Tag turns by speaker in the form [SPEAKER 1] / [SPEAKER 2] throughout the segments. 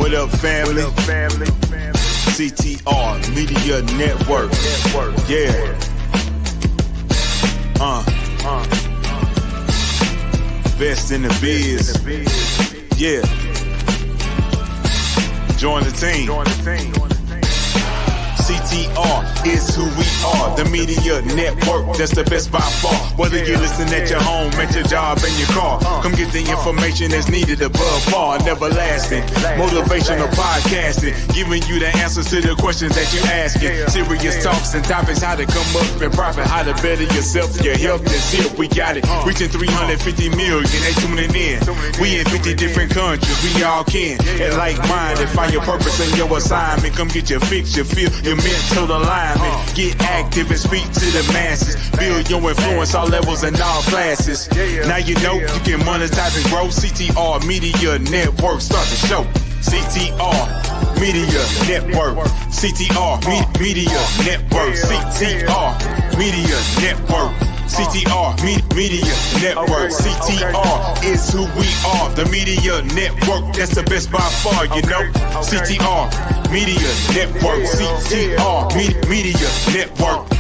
[SPEAKER 1] What up, family? CTR Media Network. Yeah. Best in the biz. Yeah. Join the team. CTR is who we are, the media network, that's the best by far. Whether you listen at your home, at your job, in your car, come get the information that's needed above par. Never lasting, motivational podcasting, giving you the answers to the questions that you're asking. Serious talks and topics, how to come up and profit, how to better yourself, your health is here, we got it. Reaching 350 million, they tuning in. We in 50 different countries, we all can. And like-minded, find your purpose and your assignment. Come get your fix, your feel, your mental alignment. Get active and speak to the masses. Build your influence all levels and all classes. Now you know you can monetize and grow. CTR Media Network, start the show. CTR Media Network. CTR Media Network. CTR Media Network. CTR Media Network. CTR is who we are, the media network, that's the best by far, you know. CTR Media Network. CTR Media Network.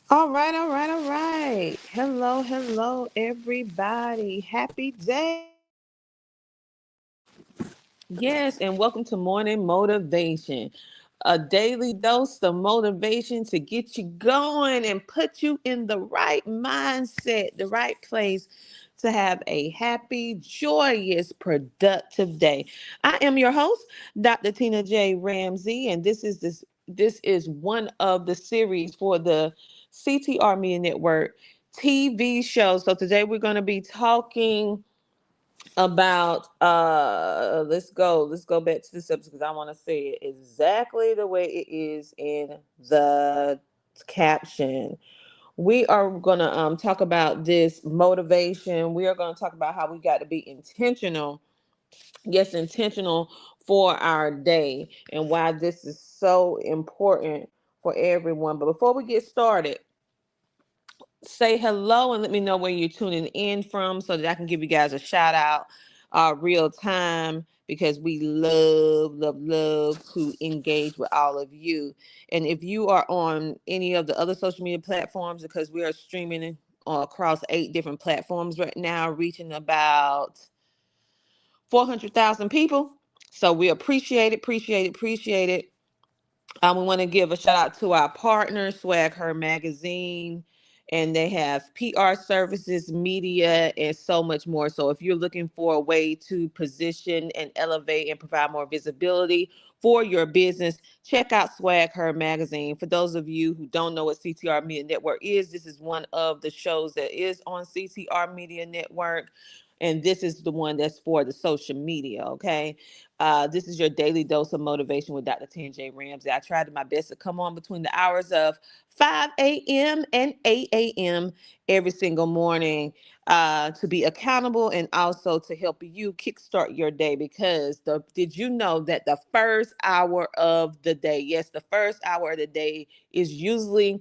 [SPEAKER 2] All right. Hello, everybody. Happy day. Yes, and welcome to Morning Motivation, a daily dose of motivation to get you going and put you in the right mindset, the right place to have a happy, joyous, productive day. I am your host, Dr. Tina J. Ramsey, and this is one of the series for the CTR Media Network TV show. So today we're going to be talking about let's go back to the subject because I want to say it exactly the way it is in the caption. We are going to talk about this motivation. We are going to talk about how we got to be intentional, yes, intentional for our day, and why this is so important for everyone. But before we get started, say hello and let me know where you're tuning in from so that I can give you guys a shout out real time, because we love to engage with all of you. And if you are on any of the other social media platforms, because we are streaming across 8 different platforms right now, reaching about 400,000 people. So we appreciate it. We want to give a shout out to our partner, Swag Her Magazine, and they have PR services, media, and so much more. So if you're looking for a way to position and elevate and provide more visibility for your business, check out Swag Her Magazine. For those of you who don't know what CTR Media Network is, this is one of the shows that is on CTR Media Network. And this is the one that's for the social media, okay? This is your daily dose of motivation with Dr. J. Ramsey. I tried my best to come on between the hours of 5 a.m. and 8 a.m. every single morning to be accountable and also to help you kickstart your day. Because did you know that the first hour of the day, yes, the first hour of the day is usually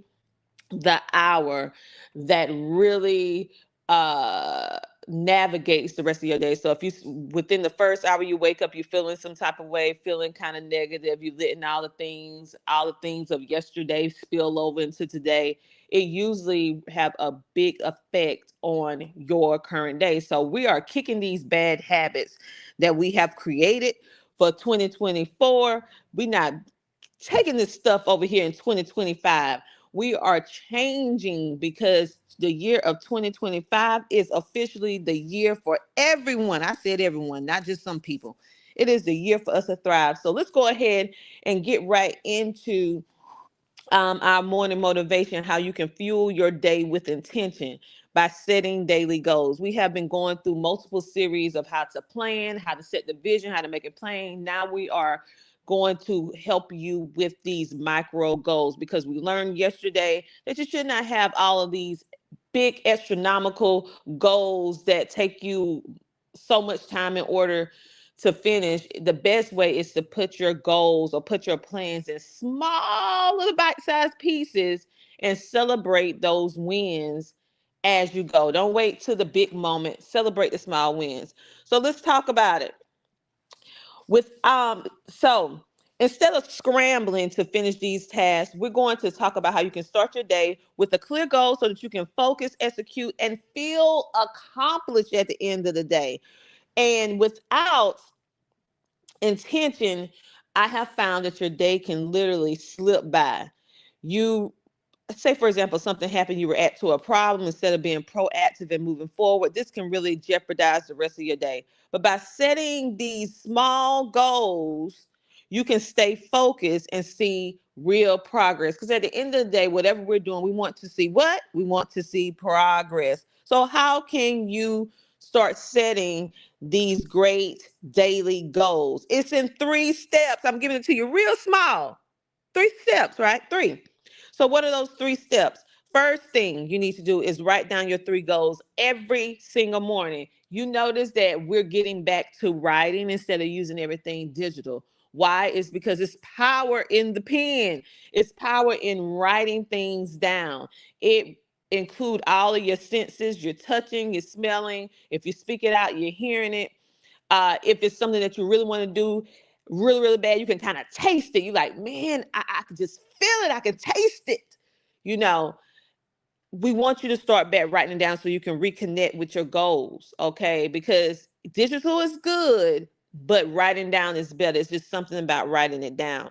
[SPEAKER 2] the hour that really navigates the rest of your day. So if you within the first hour you wake up, you feeling some type of way, feeling kind of negative, you letting all the things of yesterday spill over into today, it usually have a big effect on your current day. So we are kicking these bad habits that we have created for 2024. We're not taking this stuff over here in 2025. We are changing, because the year of 2025 is officially the year for everyone. I said everyone, not just some people. It is the year for us to thrive. So let's go ahead and get right into our morning motivation, how you can fuel your day with intention by setting daily goals. We have been going through multiple series of how to plan, how to set the vision, how to make it plain. Now we are going to help you with these micro goals, because we learned yesterday that you should not have all of these big astronomical goals that take you so much time in order to finish. The best way is to put your goals or put your plans in small little bite-sized pieces and celebrate those wins as you go. Don't wait till the big moment. Celebrate the small wins. So let's talk about it. So instead of scrambling to finish these tasks, we're going to talk about how you can start your day with a clear goal so that you can focus, execute, and feel accomplished at the end of the day. And without intention, I have found that your day can literally slip by. You say, for example, something happened, you react to a problem instead of being proactive and moving forward. This can really jeopardize the rest of your day. But by setting these small goals, you can stay focused and see real progress. Because at the end of the day, whatever we're doing, we want to see what? We want to see progress. So how can you start setting these great daily goals? It's in 3 steps. I'm giving it to you real small. 3 steps, right? 3. So what are those 3 steps? First thing you need to do is write down your 3 goals every single morning. You notice that we're getting back to writing instead of using everything digital. Why? It's because it's power in the pen. It's power in writing things down. It include all of your senses. You're touching, you're smelling. If you speak it out, you're hearing it. If it's something that you really want to do really, really bad, you can kind of taste it. You're like, man, I can just feel it. I can taste it. You know, we want you to start back writing it down so you can reconnect with your goals, okay? Because digital is good, but writing down is better. It's just something about writing it down.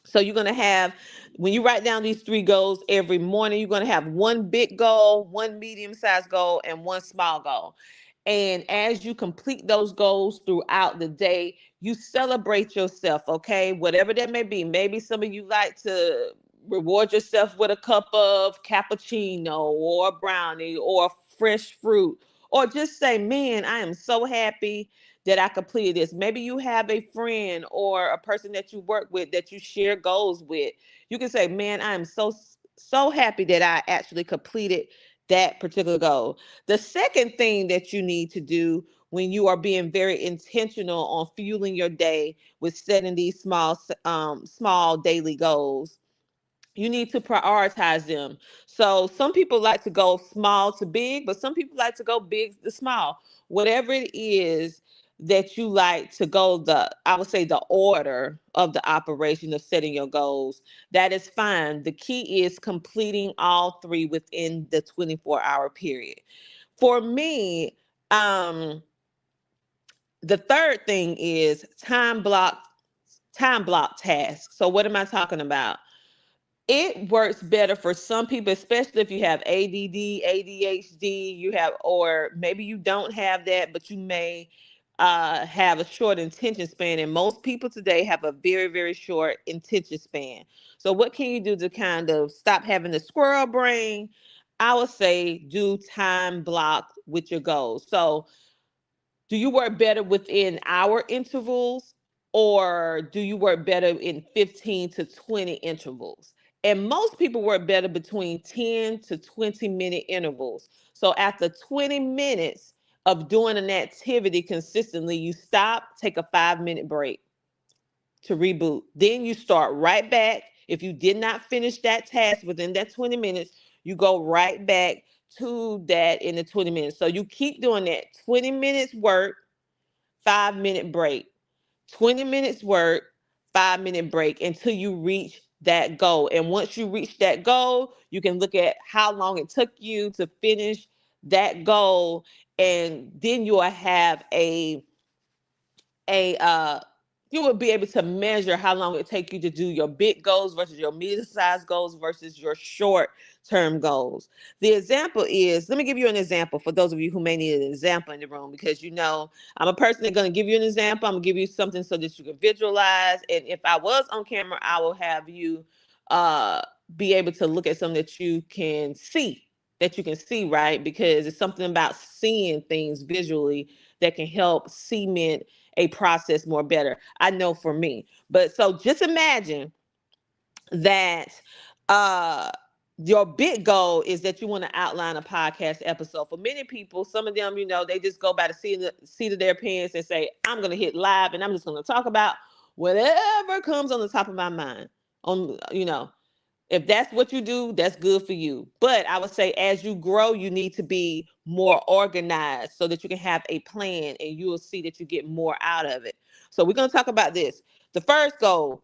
[SPEAKER 2] So you're going to have, when you write down these 3 goals every morning, you're going to have 1 big goal, 1 medium-sized goal, and 1 small goal. And as you complete those goals throughout the day, you celebrate yourself, okay? Whatever that may be. Maybe some of you like to reward yourself with a cup of cappuccino or a brownie or fresh fruit, or just say, man, I am so happy that I completed this. Maybe you have a friend or a person that you work with that you share goals with. You can say, man, I am so happy that I actually completed that particular goal. The second thing that you need to do when you are being very intentional on fueling your day with setting these small daily goals, you need to prioritize them. So some people like to go small to big, but some people like to go big to small. Whatever it is that you like to go, I would say the order of the operation of setting your goals, that is fine. The key is completing all 3 within the 24-hour period. For me, the third thing is time block tasks. So what am I talking about? It works better for some people, especially if you have ADD, ADHD, or maybe you don't have that, but you may have a short attention span. And most people today have a very, very short attention span. So what can you do to kind of stop having the squirrel brain? I would say do time block with your goals. So do you work better within hour intervals, or do you work better in 15 to 20 intervals? And most people work better between 10 to 20-minute intervals. So after 20 minutes of doing an activity consistently, you stop, take a 5-minute break to reboot. Then you start right back. If you did not finish that task within that 20 minutes, you go right back to that in the 20 minutes. So you keep doing that. 20 minutes work, 5-minute break. 20 minutes work, 5-minute break until you reach that goal. And once you reach that goal, you can look at how long it took you to finish that goal. And then you will have a you will be able to measure how long it take you to do your big goals versus your medium-sized goals versus your short-term goals. The example is, let me give you an example for those of you who may need an example in the room, because I'm a person that's going to give you an example. I'm going to give you something so that you can visualize. And if I was on camera, I will have you uh, be able to look at something that you can see, right? Because it's something about seeing things visually that can help cement a process more better. I know for me. But so just imagine that uh your big goal is that you want to outline a podcast episode. For many people, some of them, they just go by the seat of their pants and say, I'm going to hit live and I'm just going to talk about whatever comes on the top of my mind. If that's what you do, that's good for you. But I would say as you grow, you need to be more organized so that you can have a plan and you will see that you get more out of it. So we're going to talk about this. The first goal,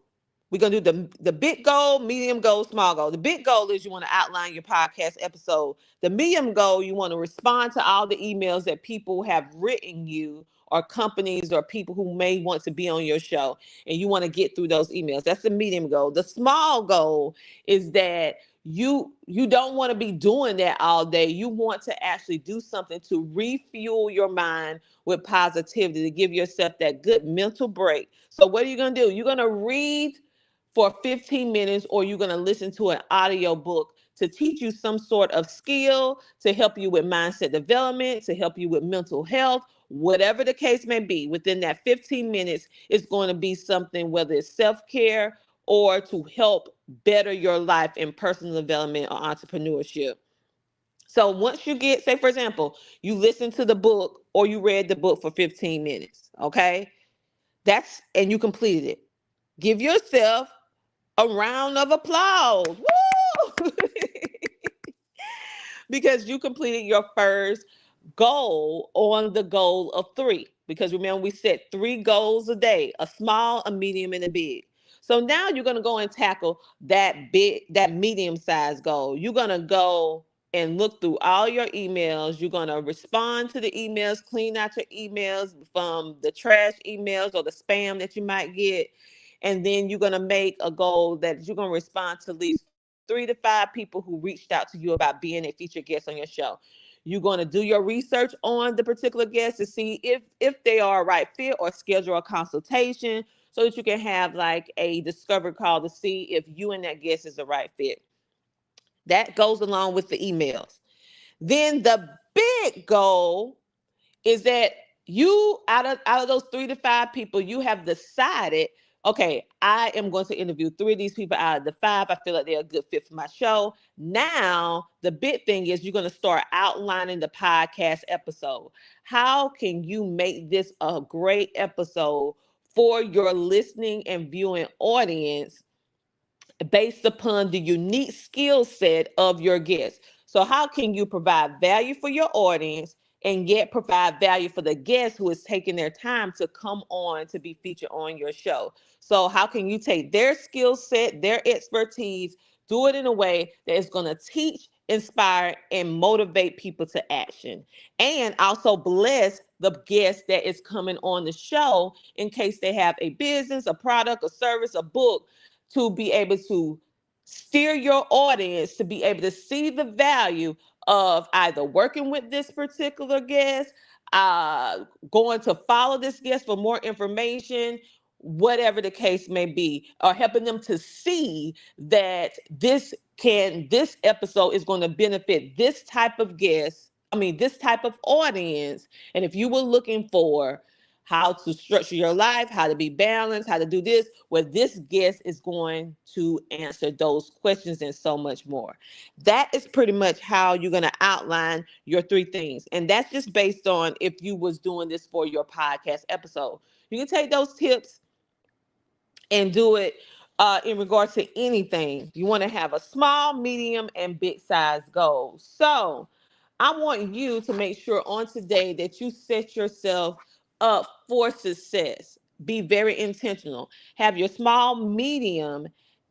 [SPEAKER 2] we're going to do the big goal, medium goal, small goal. The big goal is you want to outline your podcast episode. The medium goal, you want to respond to all the emails that people have written you, or companies or people who may want to be on your show, and you want to get through those emails. That's the medium goal. The small goal is that you don't want to be doing that all day. You want to actually do something to refuel your mind with positivity, to give yourself that good mental break. So what are you going to do? You're going to read for 15 minutes, or you're going to listen to an audio book to teach you some sort of skill, to help you with mindset development, to help you with mental health, whatever the case may be. Within that 15 minutes, it's going to be something, whether it's self-care or to help better your life in personal development or entrepreneurship. So once you get, say for example, you listen to the book or you read the book for 15 minutes, okay? And you completed it. Give yourself a round of applause. Woo! Because you completed your first goal on the goal of 3. Because remember, we set 3 goals a day: a small, a medium, and a big. So now you're going to go and tackle that medium sized goal. You're going to go and look through all your emails. You're going to respond to the emails, clean out your emails from the trash emails or the spam that you might get. And then you're going to make a goal that you're going to respond to at least 3 to 5 people who reached out to you about being a featured guest on your show. You're going to do your research on the particular guest to see if they are a right fit, or schedule a consultation so that you can have like a discovery call to see if you and that guest is the right fit. That goes along with the emails. Then the big goal is that you, out of those 3 to 5 people, you have decided, okay, I am going to interview 3 of these people out of the 5. I feel like they're a good fit for my show. Now, the big thing is you're going to start outlining the podcast episode. How can you make this a great episode for your listening and viewing audience based upon the unique skill set of your guest? So how can you provide value for your audience and yet provide value for the guest who is taking their time to come on to be featured on your show? So how can you take their skill set, their expertise, do it in a way that is going to teach, inspire, and motivate people to action, and also bless the guest that is coming on the show in case they have a business, a product, a service, a book, to be able to steer your audience to be able to see the value of either working with this particular guest, uh, going to follow this guest for more information, whatever the case may be, or helping them to see that this episode is going to benefit this type of guest. I mean, this type of audience. And if you were looking for how to structure your life, how to be balanced, how to do this, well, this guest is going to answer those questions and so much more. That is pretty much how you're going to outline your 3 things. And that's just based on if you was doing this for your podcast episode. You can take those tips and do it in regards to anything. You want to have a small, medium, and big size goal. So I want you to make sure on today that you set yourself up for success. Be very intentional. Have your small, medium,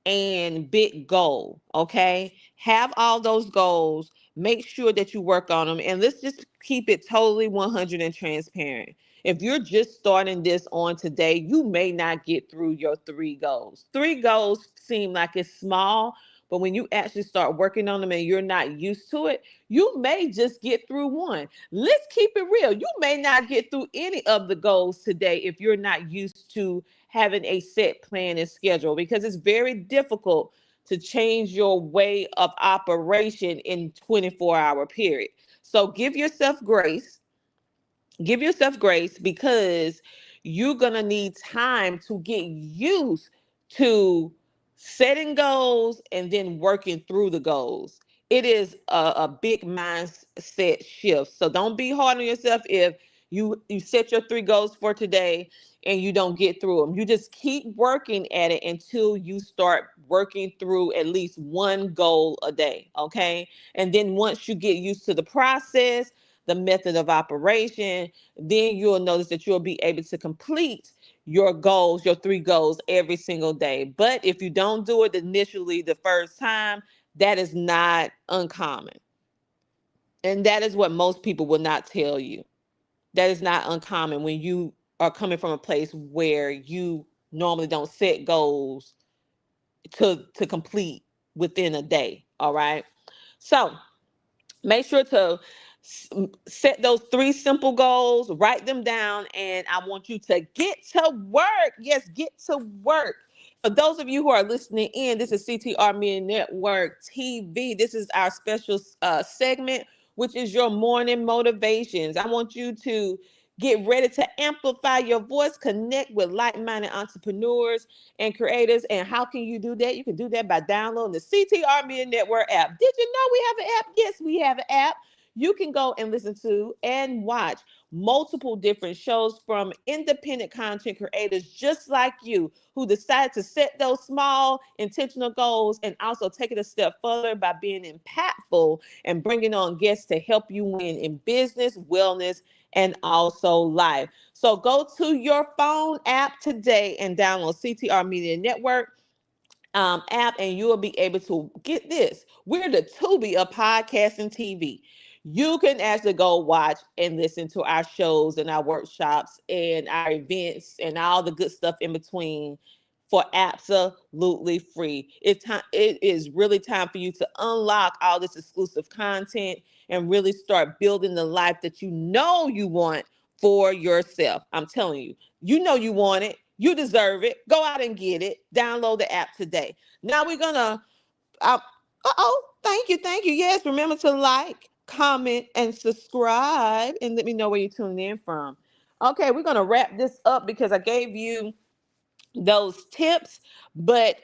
[SPEAKER 2] and big goal. Okay. Have all those goals. Make sure that you work on them. And let's just keep it totally 100 and transparent. If you're just starting this on today, you may not get through your 3 goals. 3 goals seem like it's small, but when you actually start working on them and you're not used to it, you may just get through one. Let's keep it real. You may not get through any of the goals today if you're not used to having a set plan and schedule, because it's very difficult to change your way of operation in 24-hour period. So give yourself grace, because you're going to need time to get used to setting goals and then working through the goals. It is a big mindset shift. So don't be hard on yourself if you set your 3 goals for today and you don't get through them. You just keep working at it until you start working through at least one goal a day. Okay. And then once you get used to the process, the method of operation, then you'll notice that you'll be able to complete your goals, your 3 goals every single day. But if you don't do it initially the first time, that is not uncommon. And that is what most people will not tell you. That is not uncommon when you are coming from a place where you normally don't set goals to complete within a day. All right. So make sure to set those 3 simple goals, write them down, and I want you to get to work. Yes, get to work. For those of you who are listening in, this is CTR Media Network TV. This is our special segment, which is your morning motivations. I want you to get ready to amplify your voice, connect with like-minded entrepreneurs and creators. And how can you do that? You can do that by downloading the CTR Media Network app. Did you know we have an app? Yes, we have an app. You can go and listen to and watch multiple different shows from independent content creators just like you, who decide to set those small intentional goals and also take it a step further by being impactful and bringing on guests to help you win in business, wellness, and also life. So go to your phone app today and download CTR Media Network app, and you will be able to get this. We're the Tubi of podcasting TV. You can actually go watch and listen to our shows and our workshops and our events and all the good stuff in between for absolutely free. It is really time for you to unlock all this exclusive content and really start building the life that you know you want for yourself. I'm telling you, you know you want it. You deserve it. Go out and get it. Download the app today. Now we're gonna. Thank you, thank you. Yes, remember to like, comment, and subscribe, and let me know where you're tuning in from. Okay, we're gonna wrap this up because I gave you those tips, but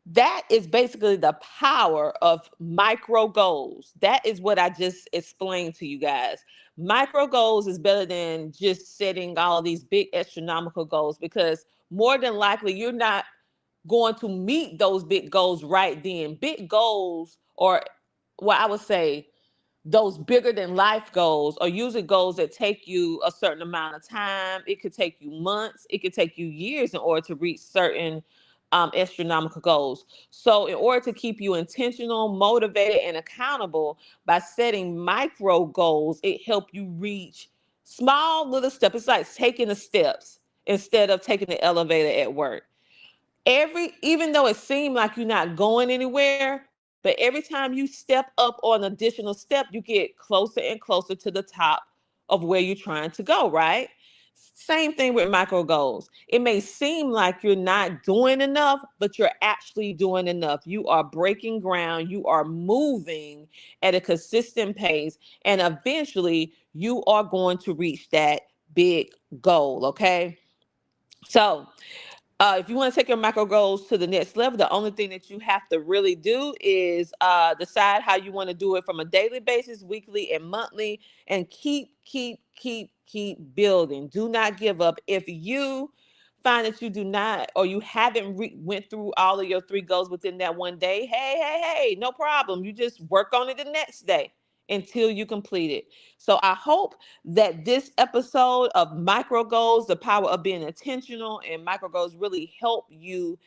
[SPEAKER 2] that is basically the power of micro goals. That is what I just explained to you guys. Micro goals is better than just setting all of these big astronomical goals, because more than likely you're not going to meet those big goals right then. Big goals, or what I would say, those bigger than life goals, are usually goals that take you a certain amount of time. It could take you months, it could take you years in order to reach certain astronomical goals. So in order to keep you intentional, motivated, and accountable by setting micro goals, it helps you reach small little steps. It's like taking the steps instead of taking the elevator at work. Even though it seemed like you're not going anywhere, but every time you step up on an additional step, you get closer and closer to the top of where you're trying to go, right? Same thing with micro goals. It may seem like you're not doing enough, but you're actually doing enough. You are breaking ground, you are moving at a consistent pace, and eventually you are going to reach that big goal, okay? So, if you want to take your macro goals to the next level, the only thing that you have to really do is decide how you want to do it from a daily basis, weekly, and monthly, and keep building. Do not give up. If you find that you do not, or you haven't went through all of your 3 goals within that one day, hey, no problem. You just work on it the next day until you complete it. So I hope that this episode of micro goals, the power of being intentional and micro goals, really help you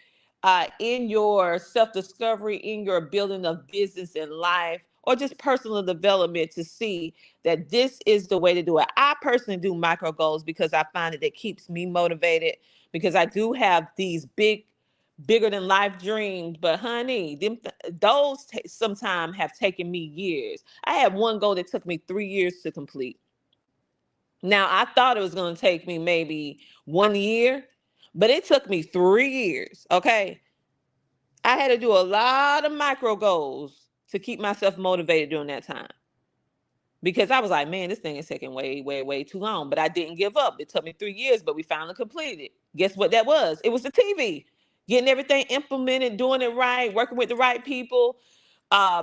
[SPEAKER 2] in your self-discovery, in your building of business and life, or just personal development, to see that this is the way to do it. I personally do micro goals because I find it keeps me motivated, because I do have these bigger than life dreams, but honey, those sometimes have taken me years. I had one goal that took me 3 years to complete. Now, I thought it was going to take me maybe 1 year, but it took me 3 years. Okay. I had to do a lot of micro goals to keep myself motivated during that time, because I was like, man, this thing is taking way, way, way too long. But I didn't give up. It took me 3 years, but we finally completed it. Guess what that was? It was the TV. Getting everything implemented, doing it right, working with the right people,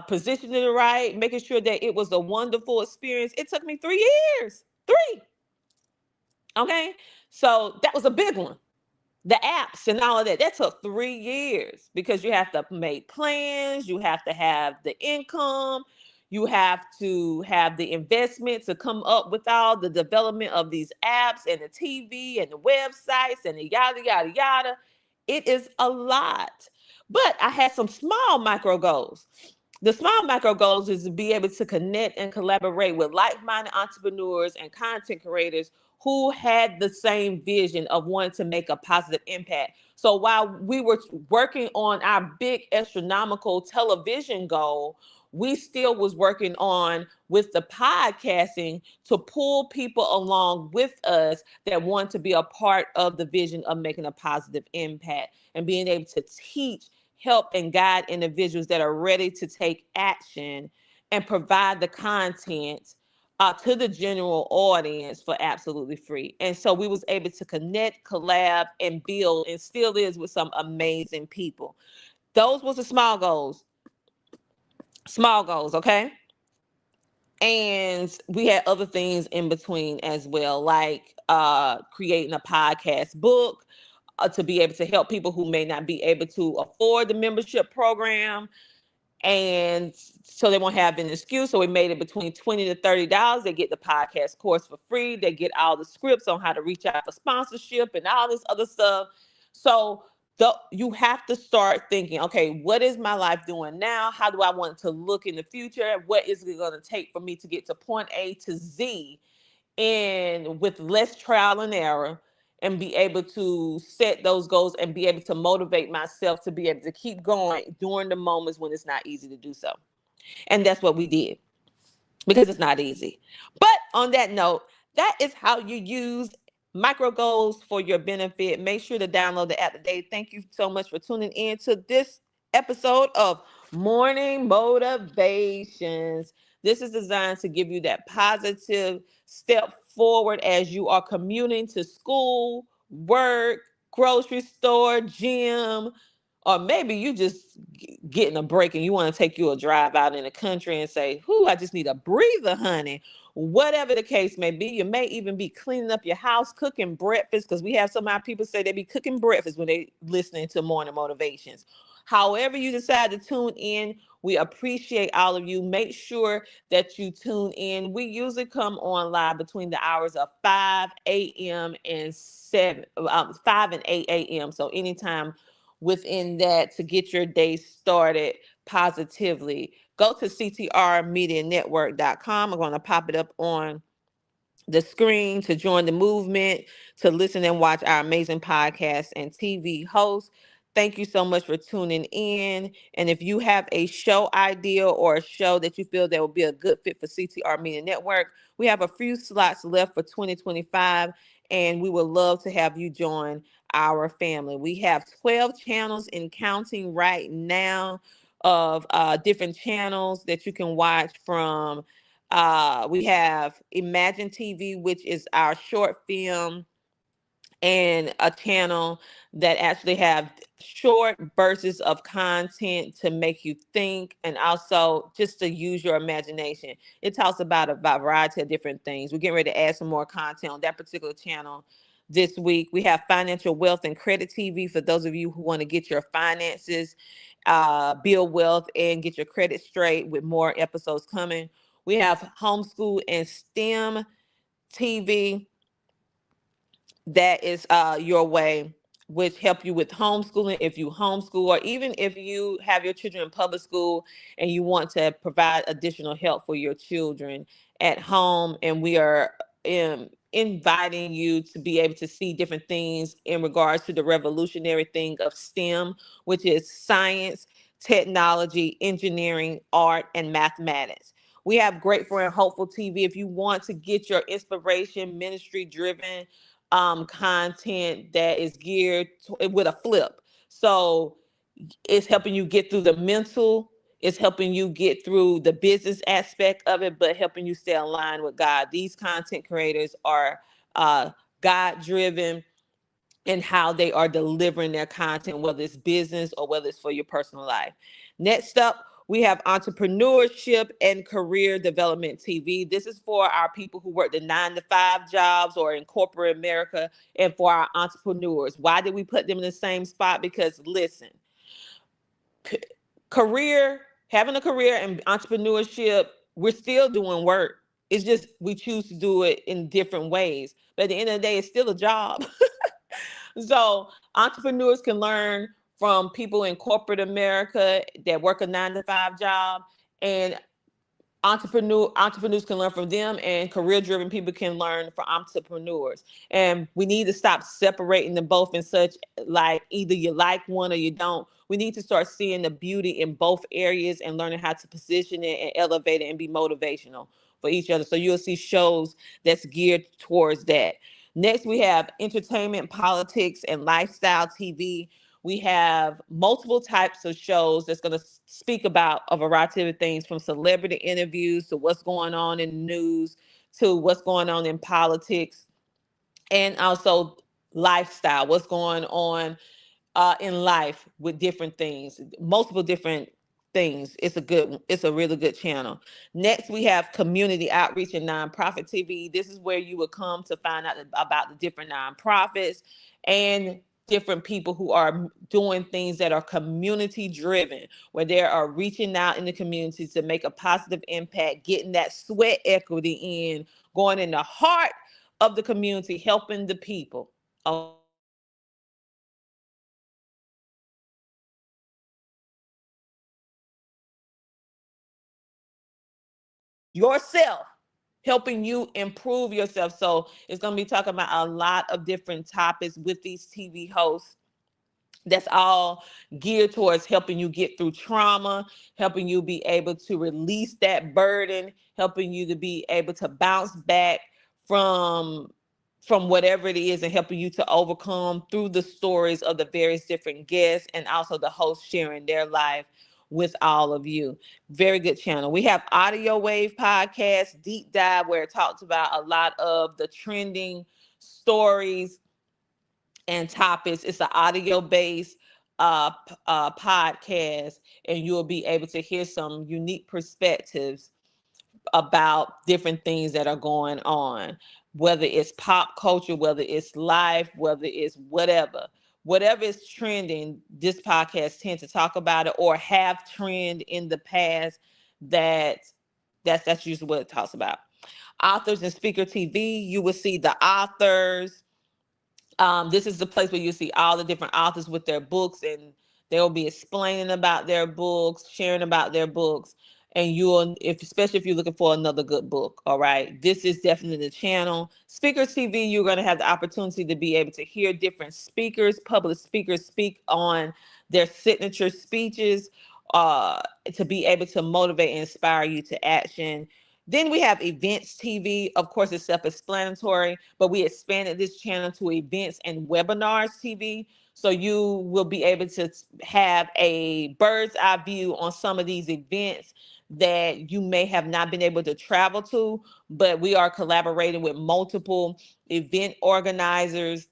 [SPEAKER 2] positioning it right, making sure that it was a wonderful experience. It took me 3 years. Three. Okay. So that was a big one. The apps and all of that, that took 3 years, because you have to make plans, you have to have the income, you have to have the investment to come up with all the development of these apps and the TV and the websites and the yada yada yada. It is a lot. But I had some small micro goals. The small micro goals is to be able to connect and collaborate with like-minded entrepreneurs and content creators who had the same vision of wanting to make a positive impact. So while we were working on our big astronomical television goal, we still was working on with the podcasting to pull people along with us that want to be a part of the vision of making a positive impact, and being able to teach, help, and guide individuals that are ready to take action and provide the content to the general audience for absolutely free. And so we was able to connect, collab, and build, and still is, with some amazing people. Those was the small goals, okay? And we had other things in between as well, like creating a podcast book, to be able to help people who may not be able to afford the membership program, and so they won't have an excuse. So we made it between $20 to $30. They get the podcast course for free. They get all the scripts on how to reach out for sponsorship and all this other stuff. So you have to start thinking, okay, what is my life doing now? How do I want to look in the future? What is it going to take for me to get to point A to Z, and with less trial and error, and be able to set those goals and be able to motivate myself to be able to keep going during the moments when it's not easy to do so. And that's what we did, because it's not easy. But on that note, that is how you use micro goals for your benefit. Make sure to download the app today. Thank you so much for tuning in to this episode of Morning Motivations. This is designed to give you that positive step forward as you are commuting to school, work, grocery store, gym, or maybe you just getting a break and you want to take you a drive out in the country and say, "Whoo, I just need a breather, honey." Whatever the case may be, you may even be cleaning up your house, cooking breakfast, because we have some of our people say they be cooking breakfast when they listening to Morning Motivations. However you decide to tune in, we appreciate all of you. Make sure that you tune in. We usually come on live between the hours of 5 a.m. and 5 and 8 a.m. So anytime within that to get your day started positively. Go to ctrmedianetwork.com. I'm going to pop it up on the screen to join the movement, to listen and watch our amazing podcasts and TV hosts. Thank you so much for tuning in. And if you have a show idea or a show that you feel that will be a good fit for CTR Media Network, we have a few slots left for 2025, and we would love to have you join our family. We have 12 channels and counting right now of different channels that you can watch from. We have Imagine TV, which is our short film and a channel that actually have short bursts of content to make you think, and also just to use your imagination. It talks about a variety of different things. We're getting ready to add some more content on that particular channel this week. We have Financial Wealth and Credit TV for those of you who want to get your finances, build wealth, and get your credit straight, with more episodes coming. We have Homeschool and STEM TV. That is your way. which help you with homeschooling if you homeschool, or even if you have your children in public school and you want to provide additional help for your children at home. And we are inviting you to be able to see different things in regards to the revolutionary thing of STEM, which is science, technology, engineering, art, and mathematics. We have Grateful and Hopeful TV. If you want to get your inspiration, ministry driven content that is geared with a flip. So it's helping you get through the mental, it's helping you get through the business aspect of it, but helping you stay aligned with God. These content creators are God driven in how they are delivering their content, whether it's business or whether it's for your personal life. Next up, we have entrepreneurship and career development TV. This is for our people who work the 9-to-5 jobs or in corporate America, and for our entrepreneurs. Why did we put them in the same spot? Because listen, career, having a career and entrepreneurship, we're still doing work. It's just we choose to do it in different ways. But at the end of the day, it's still a job. So entrepreneurs can learn from people in corporate America that work a 9-to-5 job, and entrepreneurs can learn from them, and career driven people can learn from entrepreneurs. And we need to stop separating them both in such, like, either you like one or you don't. We need to start seeing the beauty in both areas and learning how to position it and elevate it and be motivational for each other. So you'll see shows that's geared towards that. Next, we have entertainment, politics, and lifestyle TV. We have multiple types of shows that's going to speak about a variety of things, from celebrity interviews to what's going on in the news to what's going on in politics, and also lifestyle, what's going on in life with different things, multiple different things. It's a really good channel. Next, we have community outreach and nonprofit TV. This is where you will come to find out about the different nonprofits and different people who are doing things that are community driven, where they are reaching out in the community to make a positive impact, getting that sweat equity in, going in the heart of the community, helping the people. Yourself, helping you improve yourself. So it's going to be talking about a lot of different topics with these TV hosts. That's all geared towards helping you get through trauma, helping you be able to release that burden, helping you to be able to bounce back from whatever it is, and helping you to overcome through the stories of the various different guests, and also the host sharing their life with all of you. Very good channel. We have Audio Wave Podcast, Deep Dive, where it talks about a lot of the trending stories and topics. It's an audio based podcast, and you'll be able to hear some unique perspectives about different things that are going on, whether it's pop culture, whether it's life, whether it's whatever is trending. This podcast tends to talk about it, or have trend in the past. That's usually what it talks about. Authors and Speaker TV, you will see the authors. This is the place where you see all the different authors with their books, and they'll be explaining about their books, sharing about their books. And especially if you're looking for another good book, all right, this is definitely the channel. Speakers TV, you're going to have the opportunity to be able to hear different speakers, public speakers, speak on their signature speeches, to be able to motivate and inspire you to action. Then we have Events TV. Of course, it's self-explanatory, but we expanded this channel to Events and Webinars TV. So you will be able to have a bird's eye view on some of these events that you may have not been able to travel to, but we are collaborating with multiple event organizers,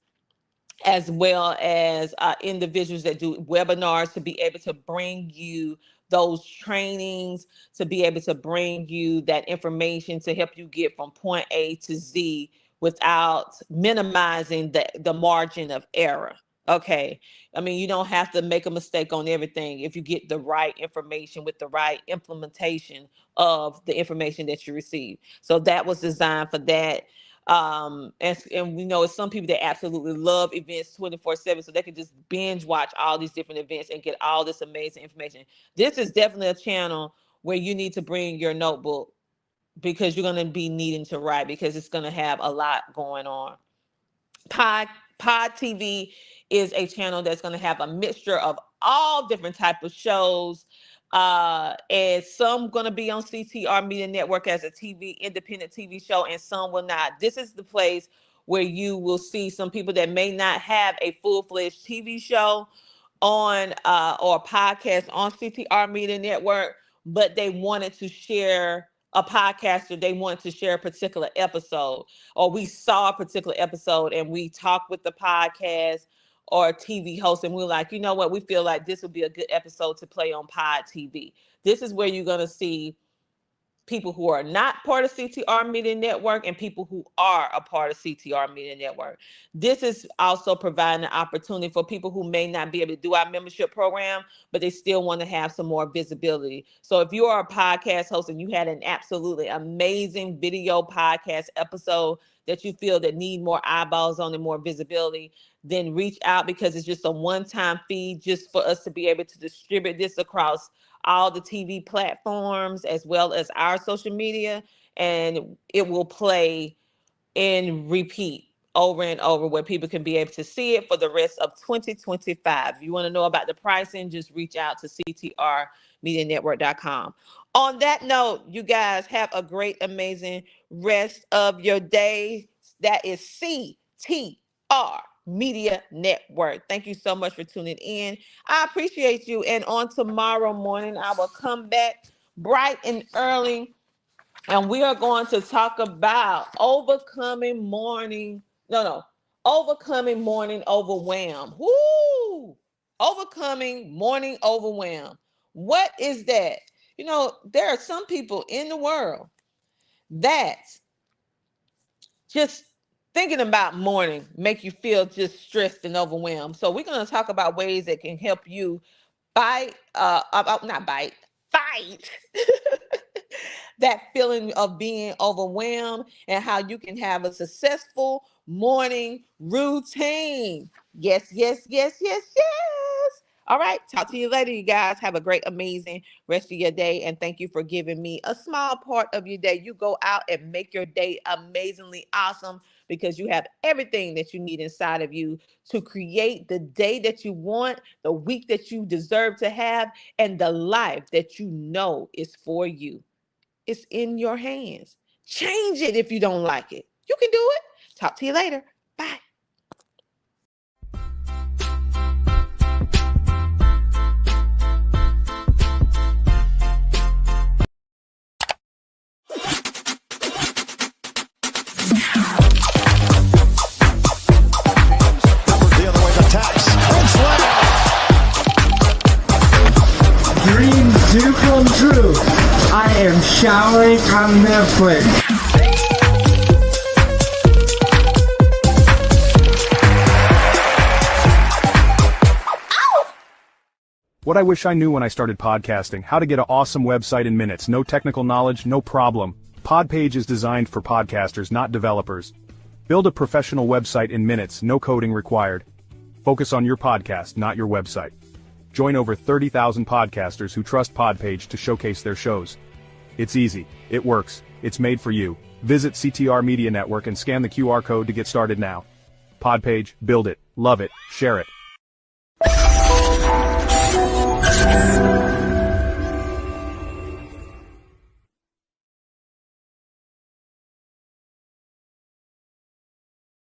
[SPEAKER 2] as well as individuals that do webinars, to be able to bring you those trainings, to be able to bring you that information to help you get from point A to Z without minimizing the margin of error. Okay. I mean, you don't have to make a mistake on everything if you get the right information with the right implementation of the information that you receive. So that was designed for that. And we know some people that absolutely love events 24/7, so they can just binge watch all these different events and get all this amazing information. This is definitely a channel where you need to bring your notebook, because you're going to be needing to write, because it's going to have a lot going on. Pod TV is a channel that's going to have a mixture of all different type of shows, and some going to be on CTR Media Network as a independent TV show, and some will not. This is the place where you will see some people that may not have a full-fledged TV show on or a podcast on CTR Media Network, but they wanted to share a podcast, or they wanted to share a particular episode, or we saw a particular episode and we talked with the podcast or TV host, and we're like, you know what, we feel like this would be a good episode to play on Pod TV. This is where you're going to see people who are not part of CTR Media Network and people who are a part of CTR Media Network. This is also providing an opportunity for people who may not be able to do our membership program, but they still want to have some more visibility. So if you are a podcast host and you had an absolutely amazing video podcast episode that you feel that need more eyeballs on and more visibility, then reach out, because it's just a one-time fee just for us to be able to distribute this across all the TV platforms as well as our social media, and it will play and repeat over and over where people can be able to see it for the rest of 2025. If you want to know about the pricing, just reach out to ctrmedianetwork.com. On that note, you guys have a great, amazing rest of your day. That is CTR Media Network. Thank you so much for tuning in. I appreciate you. And on tomorrow morning, I will come back bright and early, and we are going to talk about overcoming morning overwhelm. Woo! Overcoming morning overwhelm. What is that? You know, there are some people in the world that just thinking about morning make you feel just stressed and overwhelmed. So we're going to talk about ways that can help you fight that feeling of being overwhelmed, and how you can have a successful morning routine. Yes, yes, yes, yes, yes. All right. Talk to you later, you guys. Have a great, amazing rest of your day. And thank you for giving me a small part of your day. You go out and make your day amazingly awesome, because you have everything that you need inside of you to create the day that you want, the week that you deserve to have, and the life that you know is for you. It's in your hands. Change it if you don't like it. You can do it. Talk to you later. Bye.
[SPEAKER 3] Dreams do come true. I am showering on Netflix.
[SPEAKER 4] What I wish I knew when I started podcasting: how to get an awesome website in minutes. No technical knowledge, no problem. Podpage is designed for podcasters, not developers. Build a professional website in minutes, no coding required. Focus on your podcast, not your website. Join over 30,000 podcasters who trust Podpage to showcase their shows. It's easy, it works, it's made for you. Visit CTR Media Network and scan the QR code to get started now. Podpage, build it, love it, share it.